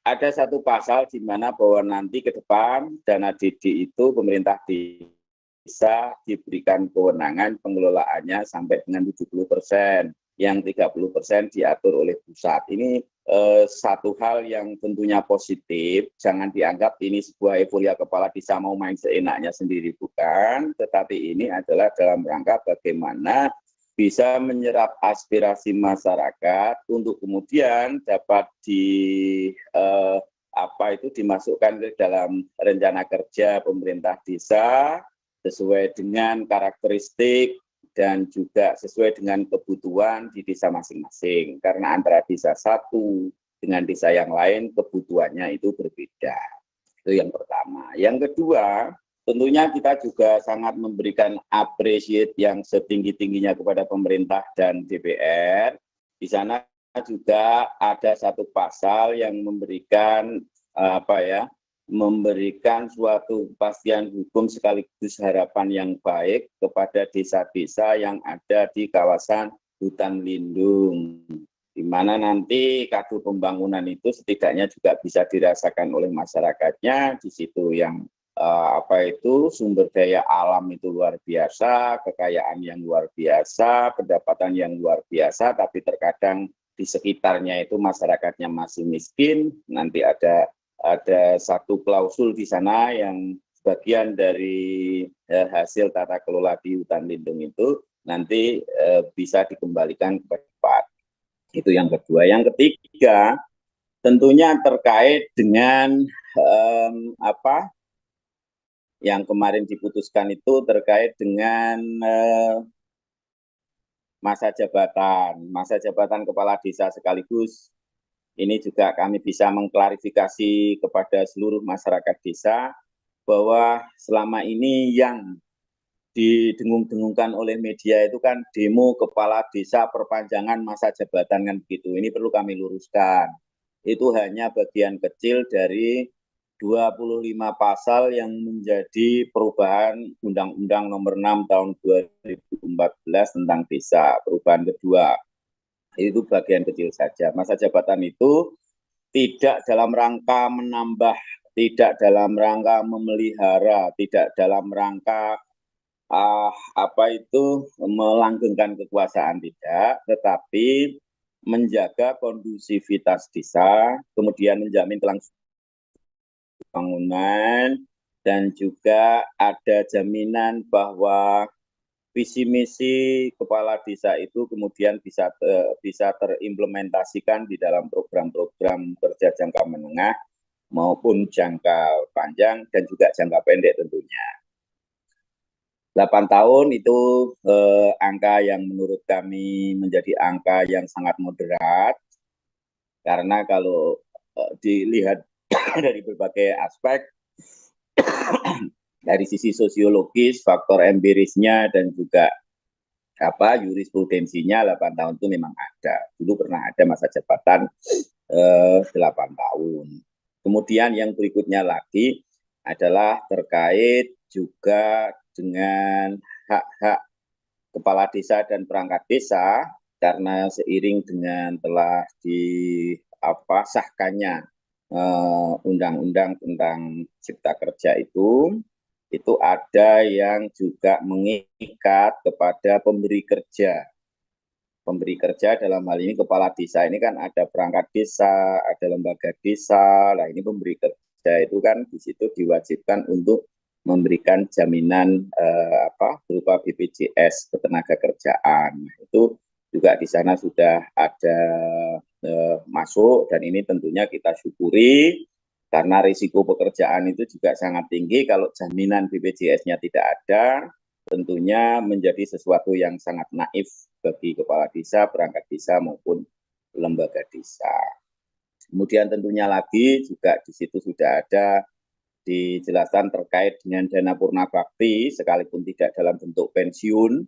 Ada satu pasal di mana bahwa nanti ke depan dana DD itu pemerintah desa diberikan kewenangan pengelolaannya sampai dengan 70%, yang 30% diatur oleh pusat. Ini satu hal yang tentunya positif, jangan dianggap ini sebuah euforia kepala desa mau main seenaknya sendiri, bukan, tetapi ini adalah dalam rangka bagaimana bisa menyerap aspirasi masyarakat untuk kemudian dapat dimasukkan ke dalam rencana kerja pemerintah desa sesuai dengan karakteristik dan juga sesuai dengan kebutuhan di desa masing-masing. Karena antara desa satu dengan desa yang lain kebutuhannya itu berbeda. Itu yang pertama. Yang kedua, tentunya kita juga sangat memberikan appreciate yang setinggi-tingginya kepada pemerintah dan DPR. Di sana juga ada satu pasal yang memberikan memberikan suatu kepastian hukum sekaligus harapan yang baik kepada desa-desa yang ada di kawasan hutan lindung, di mana nanti kado pembangunan itu setidaknya juga bisa dirasakan oleh masyarakatnya. Di situ yang sumber daya alam itu luar biasa, kekayaan yang luar biasa, pendapatan yang luar biasa, tapi terkadang di sekitarnya itu masyarakatnya masih miskin. Nanti ada satu klausul di sana yang bagian dari hasil tata kelola di hutan lindung itu nanti bisa dikembalikan kepada Pak. Itu yang kedua. Yang ketiga, tentunya terkait dengan yang kemarin diputuskan itu terkait dengan masa jabatan kepala desa sekaligus. Ini juga kami bisa mengklarifikasi kepada seluruh masyarakat desa bahwa selama ini yang didengung-dengungkan oleh media itu kan demo kepala desa perpanjangan masa jabatan kan begitu. Ini perlu kami luruskan. Itu hanya bagian kecil dari 25 pasal yang menjadi perubahan Undang-Undang Nomor 6 Tahun 2014 tentang desa, perubahan kedua. Itu bagian kecil saja. Masa jabatan itu tidak dalam rangka menambah, tidak dalam rangka memelihara, tidak dalam rangka melanggengkan kekuasaan, tidak, tetapi menjaga kondusivitas desa, kemudian menjamin kelangsungan bangunan, dan juga ada jaminan bahwa visi misi kepala desa itu kemudian bisa terimplementasikan di dalam program-program kerja jangka menengah maupun jangka panjang dan juga jangka pendek tentunya. 8 tahun itu angka yang menurut kami menjadi angka yang sangat moderat, karena kalau dilihat dari berbagai aspek, dari sisi sosiologis, faktor empirisnya, dan juga jurisprudensinya 8 tahun itu memang ada. Dulu pernah ada masa jabatan 8 tahun. Kemudian yang berikutnya lagi adalah terkait juga dengan hak-hak kepala desa dan perangkat desa, karena seiring dengan telah disahkannya undang-undang tentang cipta kerja itu ada yang juga mengikat kepada pemberi kerja. Pemberi kerja dalam hal ini kepala desa ini kan ada perangkat desa, ada lembaga desa. Nah, ini pemberi kerja itu kan di situ diwajibkan untuk memberikan jaminan berupa BPJS ketenagakerjaan. Itu juga di sana sudah ada masuk, dan ini tentunya kita syukuri. Karena risiko pekerjaan itu juga sangat tinggi, kalau jaminan BPJS-nya tidak ada, tentunya menjadi sesuatu yang sangat naif bagi kepala desa, perangkat desa, maupun lembaga desa. Kemudian tentunya lagi juga di situ sudah ada dijelaskan terkait dengan dana purna bakti, sekalipun tidak dalam bentuk pensiun.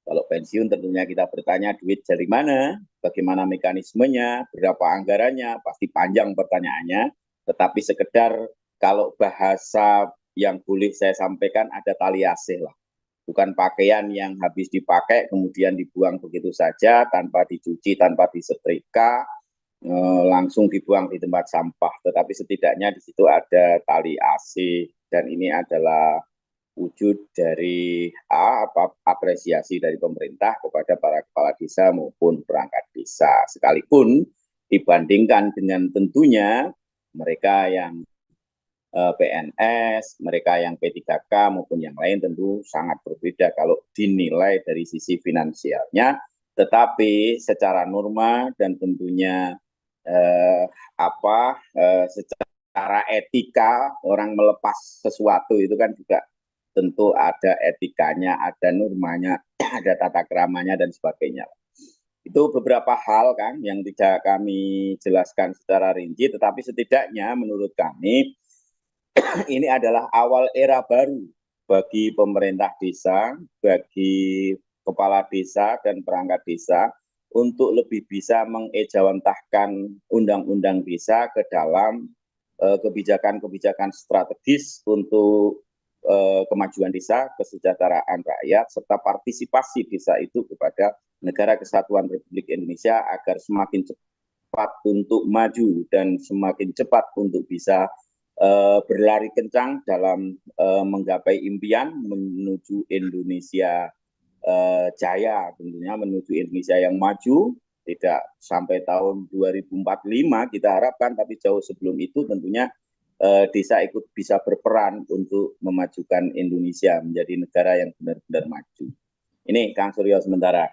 Kalau pensiun tentunya kita bertanya duit dari mana, bagaimana mekanismenya, berapa anggarannya, pasti panjang pertanyaannya. Tetapi sekedar kalau bahasa yang boleh saya sampaikan ada tali asih lah. Bukan pakaian yang habis dipakai kemudian dibuang begitu saja tanpa dicuci, tanpa disetrika. langsung dibuang di tempat sampah, tetapi setidaknya di situ ada tali AC, dan ini adalah wujud dari apresiasi dari pemerintah kepada para kepala desa maupun perangkat desa. Sekalipun dibandingkan dengan tentunya mereka yang PNS, mereka yang P3K maupun yang lain tentu sangat berbeda kalau dinilai dari sisi finansialnya, tetapi secara norma dan tentunya secara etika orang melepas sesuatu itu kan juga tentu ada etikanya, ada normanya, ada tata keramanya dan sebagainya. Itu beberapa hal kan yang tidak kami jelaskan secara rinci, tetapi setidaknya menurut kami ini adalah awal era baru bagi pemerintah desa, bagi kepala desa dan perangkat desa untuk lebih bisa mengejawantahkan undang-undang desa ke dalam kebijakan-kebijakan strategis untuk kemajuan desa, kesejahteraan rakyat, serta partisipasi desa itu kepada negara kesatuan Republik Indonesia agar semakin cepat untuk maju dan semakin cepat untuk bisa berlari kencang dalam menggapai impian menuju Indonesia jaya, tentunya menuju Indonesia yang maju, tidak sampai tahun 2045 kita harapkan, tapi jauh sebelum itu tentunya desa ikut bisa berperan untuk memajukan Indonesia menjadi negara yang benar-benar maju. Ini Kang Suryo sementara.